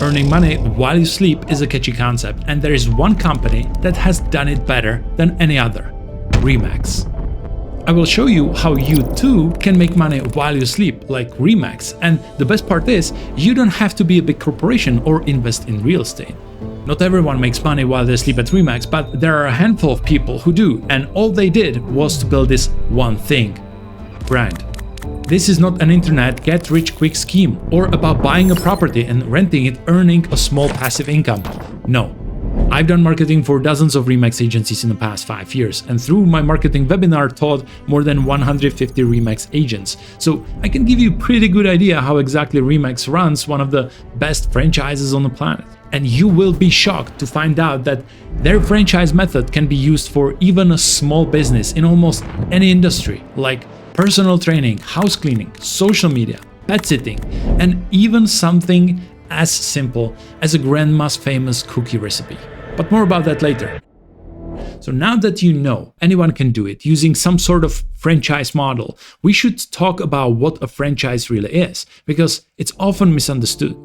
Earning money while you sleep is a catchy concept, and there is one company that has done it better than any other: RE/MAX. I will show you how you too can make money while you sleep, like RE/MAX, and the best part is, you don't have to be a big corporation or invest in real estate. Not everyone makes money while they sleep at RE/MAX, but there are a handful of people who do, and all they did was to build this one thing: brand. This is not an internet get-rich-quick scheme or about buying a property and renting it, earning a small passive income. No. I've done marketing for dozens of RE/MAX agencies in the past 5 years, and through my marketing webinar taught more than 150 RE/MAX agents. So I can give you a pretty good idea how exactly RE/MAX runs one of the best franchises on the planet. And you will be shocked to find out that their franchise method can be used for even a small business in almost any industry, like personal training, house cleaning, social media, pet sitting, and even something as simple as a grandma's famous cookie recipe. But more about that later. So now that you know anyone can do it using some sort of franchise model, we should talk about what a franchise really is, because it's often misunderstood.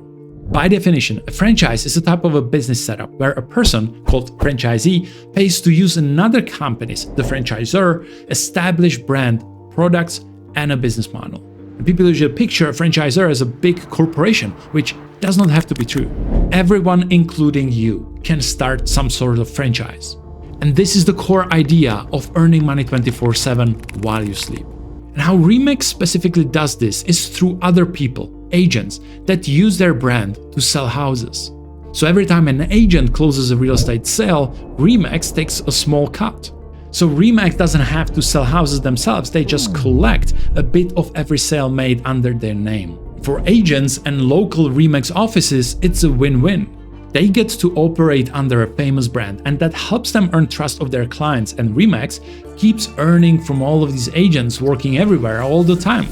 By definition, a franchise is a type of a business setup where a person, called franchisee, pays to use another company's, the franchisor, established brand, products, and a business model. And people usually picture a franchisor as a big corporation, which does not have to be true. Everyone, including you, can start some sort of franchise. And this is the core idea of earning money 24/7 while you sleep. And how RE/MAX specifically does this is through other people, agents, that use their brand to sell houses. So every time an agent closes a real estate sale, RE/MAX takes a small cut. So RE/MAX doesn't have to sell houses themselves, they just collect a bit of every sale made under their name. For agents and local RE/MAX offices, it's a win-win. They get to operate under a famous brand, and that helps them earn trust of their clients, and RE/MAX keeps earning from all of these agents working everywhere all the time.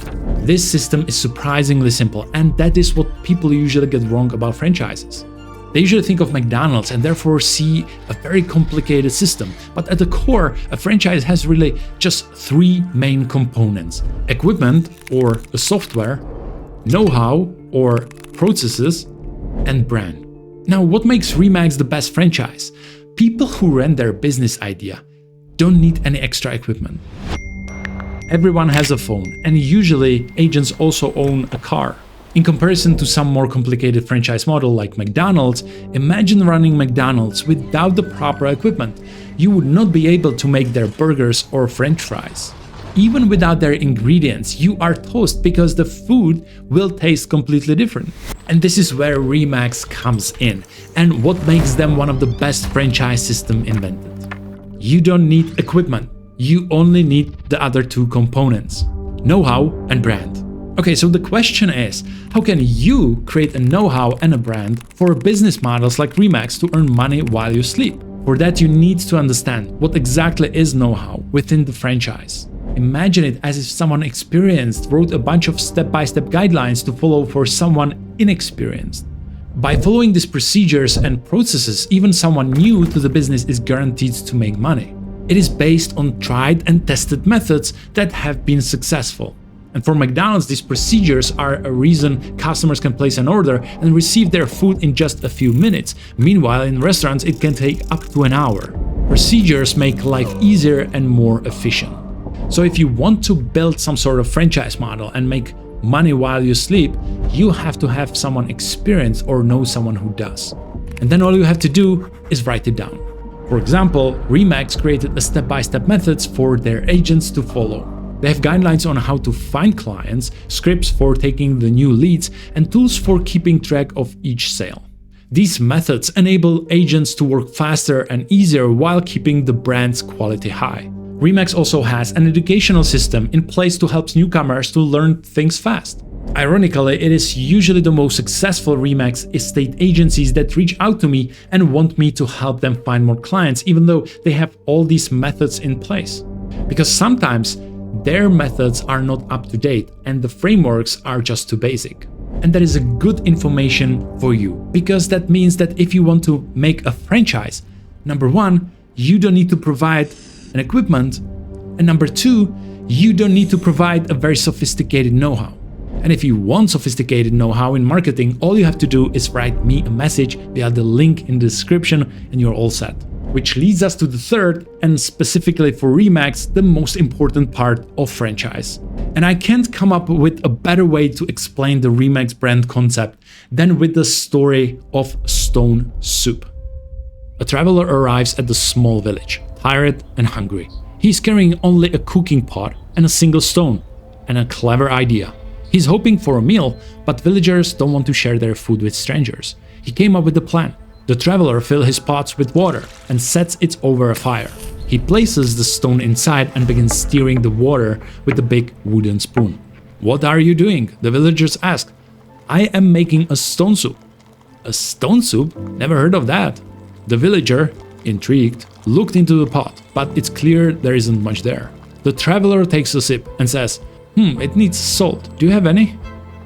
This system is surprisingly simple, and that is what people usually get wrong about franchises. They usually think of McDonald's and therefore see a very complicated system, but at the core, a franchise has really just 3 main components: equipment or a software, know-how or processes, and brand. Now, what makes RE/MAX the best franchise? People who rent their business idea don't need any extra equipment. Everyone has a phone, and usually agents also own a car. In comparison to some more complicated franchise model like McDonald's, imagine running McDonald's without the proper equipment. You would not be able to make their burgers or French fries. Even without their ingredients, you are toast because the food will taste completely different. And this is where RE/MAX comes in, and what makes them one of the best franchise systems invented. You don't need equipment, you only need the other 2 components: know-how and brand. Okay, so the question is, how can you create a know-how and a brand for business models like RE/MAX to earn money while you sleep? For that, you need to understand what exactly is know-how within the franchise. Imagine it as if someone experienced wrote a bunch of step-by-step guidelines to follow for someone inexperienced. By following these procedures and processes, even someone new to the business is guaranteed to make money. It is based on tried and tested methods that have been successful. And for McDonald's, these procedures are a reason customers can place an order and receive their food in just a few minutes. Meanwhile, in restaurants, it can take up to an hour. Procedures make life easier and more efficient. So if you want to build some sort of franchise model and make money while you sleep, you have to have someone experienced or know someone who does. And then all you have to do is write it down. For example, RE/MAX created a step-by-step methods for their agents to follow. They have guidelines on how to find clients, scripts for taking the new leads, and tools for keeping track of each sale. These methods enable agents to work faster and easier while keeping the brand's quality high. RE/MAX also has an educational system in place to help newcomers to learn things fast. Ironically, it is usually the most successful RE/MAX estate agencies that reach out to me and want me to help them find more clients, even though they have all these methods in place. Because sometimes their methods are not up to date and the frameworks are just too basic. And that is a good information for you, because that means that if you want to make a franchise, number 1, you don't need to provide an equipment, and number 2, you don't need to provide a very sophisticated know-how. And if you want sophisticated know-how in marketing, all you have to do is write me a message via the link in the description and you're all set. Which leads us to the third, and specifically for Remax, the most important part of franchise. And I can't come up with a better way to explain the Remax brand concept than with the story of Stone Soup. A traveler arrives at the small village, tired and hungry. He's carrying only a cooking pot and a single stone, and a clever idea. He's hoping for a meal, but villagers don't want to share their food with strangers. He came up with a plan. The traveler fills his pots with water and sets it over a fire. He places the stone inside and begins stirring the water with a big wooden spoon. "What are you doing?" the villagers ask. "I am making a stone soup." "A stone soup? Never heard of that." The villager, intrigued, looked into the pot, but it's clear there isn't much there. The traveler takes a sip and says, "It needs salt. Do you have any?"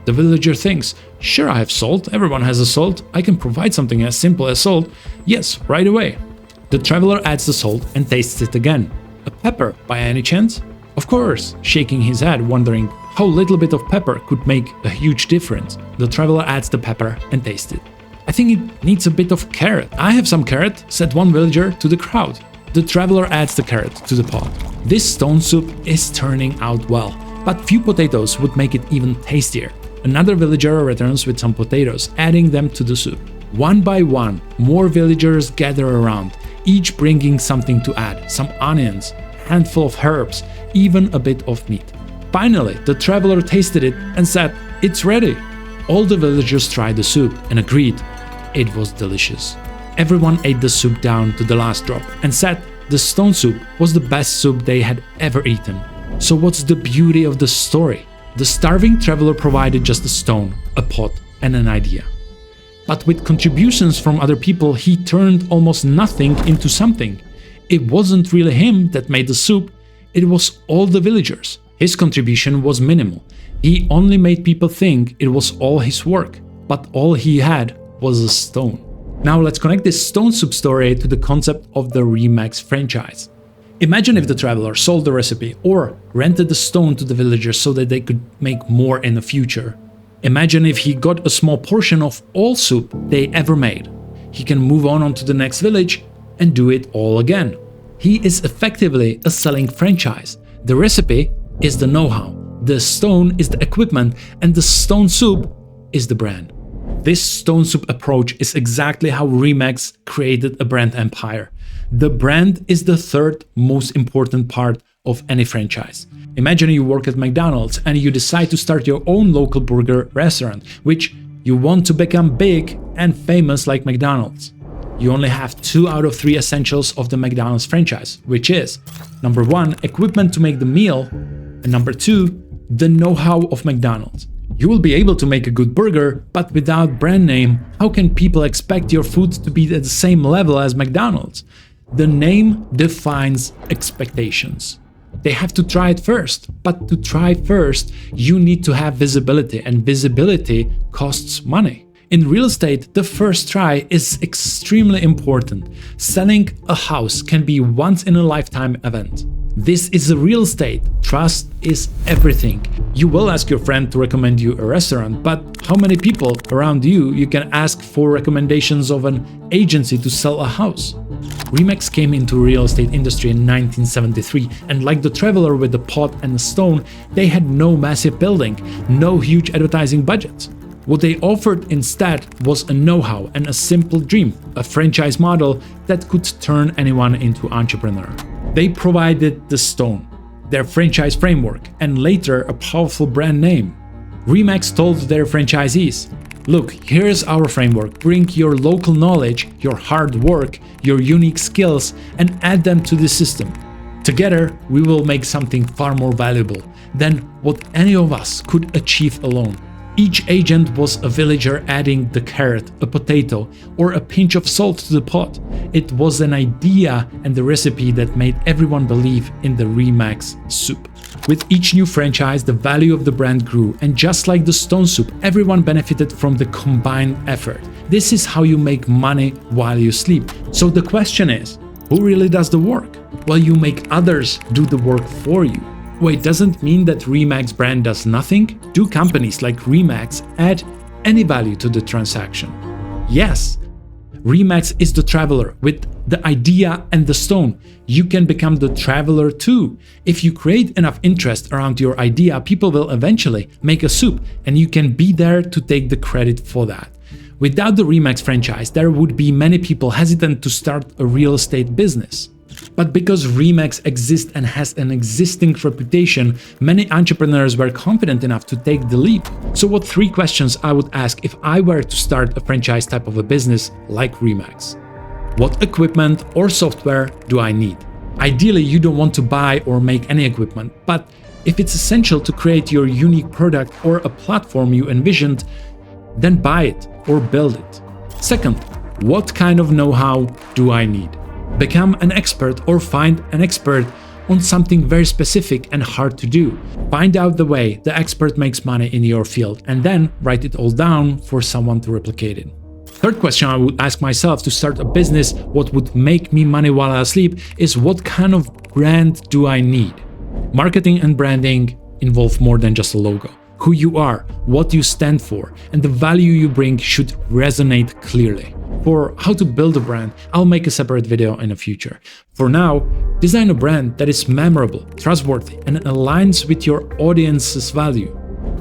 The villager thinks, "Sure, I have salt. Everyone has a salt. I can provide something as simple as salt. Yes, right away." The traveler adds the salt and tastes it again. "A pepper, by any chance?" "Of course," shaking his head, wondering how little bit of pepper could make a huge difference. The traveler adds the pepper and tastes it. "I think it needs a bit of carrot." "I have some carrot," said one villager to the crowd. The traveler adds the carrot to the pot. This stone soup is turning out well, but few potatoes would make it even tastier. Another villager returns with some potatoes, adding them to the soup. One by one, more villagers gather around, each bringing something to add, some onions, a handful of herbs, even a bit of meat. Finally, the traveler tasted it and said, "It's ready." All the villagers tried the soup and agreed it was delicious. Everyone ate the soup down to the last drop and said the stone soup was the best soup they had ever eaten. So what's the beauty of the story? The starving traveler provided just a stone, a pot, and an idea. But with contributions from other people, he turned almost nothing into something. It wasn't really him that made the soup, it was all the villagers. His contribution was minimal. He only made people think it was all his work, but all he had was a stone. Now let's connect this stone soup story to the concept of the Remax franchise. Imagine if the traveler sold the recipe or rented the stone to the villagers so that they could make more in the future. Imagine if he got a small portion of all soup they ever made. He can move on to the next village and do it all again. He is effectively a selling franchise. The recipe is the know-how, the stone is the equipment, and the stone soup is the brand. This stone soup approach is exactly how Remax created a brand empire. The brand is the third most important part of any franchise. Imagine you work at McDonald's and you decide to start your own local burger restaurant, which you want to become big and famous like McDonald's. You only have 2 out of 3 essentials of the McDonald's franchise, which is number 1, equipment to make the meal, and number 2, the know-how of McDonald's. You will be able to make a good burger, but without brand name, how can people expect your food to be at the same level as McDonald's? The name defines expectations. They have to try it first, but to try first, you need to have visibility, and visibility costs money. In real estate, the first try is extremely important. Selling a house can be once in a lifetime event. This is a real estate. Trust is everything. You will ask your friend to recommend you a restaurant, but how many people around you can ask for recommendations of an agency to sell a house? Remax came into real estate industry in 1973, and like the traveler with the pot and the stone, they had no massive building, no huge advertising budgets. What they offered instead was a know-how and a simple dream, a franchise model that could turn anyone into entrepreneur. They provided the stone, their franchise framework, and later a powerful brand name. Remax told their franchisees, "Look, here's our framework. Bring your local knowledge, your hard work, your unique skills, and add them to the system. Together, we will make something far more valuable than what any of us could achieve alone." Each agent was a villager adding the carrot, a potato, or a pinch of salt to the pot. It was an idea and the recipe that made everyone believe in the Remax soup. With each new franchise, the value of the brand grew, and just like the stone soup, everyone benefited from the combined effort. This is how you make money while you sleep. So the question is, who really does the work? Well, you make others do the work for you. Wait, doesn't mean that Remax brand does nothing? Do companies like Remax add any value to the transaction? Yes. Remax is the traveler with the idea and the stone. You can become the traveler too. If you create enough interest around your idea, people will eventually make a soup and you can be there to take the credit for that. Without the Remax franchise, there would be many people hesitant to start a real estate business. But because Remax exists and has an existing reputation, many entrepreneurs were confident enough to take the leap. So what 3 questions I would ask if I were to start a franchise type of a business like Remax? What equipment or software do I need? Ideally, you don't want to buy or make any equipment, but if it's essential to create your unique product or a platform you envisioned, then buy it or build it. Second, what kind of know-how do I need? Become an expert or find an expert on something very specific and hard to do. Find out the way the expert makes money in your field and then write it all down for someone to replicate it. Third question I would ask myself to start a business, what would make me money while I sleep, is what kind of brand do I need? Marketing and branding involve more than just a logo. Who you are, what you stand for, and the value you bring should resonate clearly. For how to build a brand, I'll make a separate video in the future. For now, design a brand that is memorable, trustworthy, and aligns with your audience's value.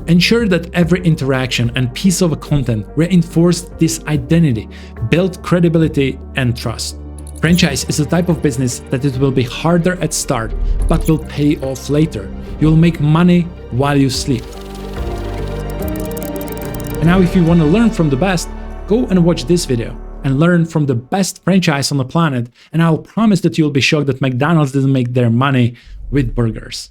Ensure that every interaction and piece of content reinforces this identity, build credibility and trust. Franchise is a type of business that it will be harder at start, but will pay off later. You'll make money while you sleep. And now if you want to learn from the best, go and watch this video and learn from the best franchise on the planet, and I'll promise that you'll be shocked that McDonald's doesn't make their money with burgers.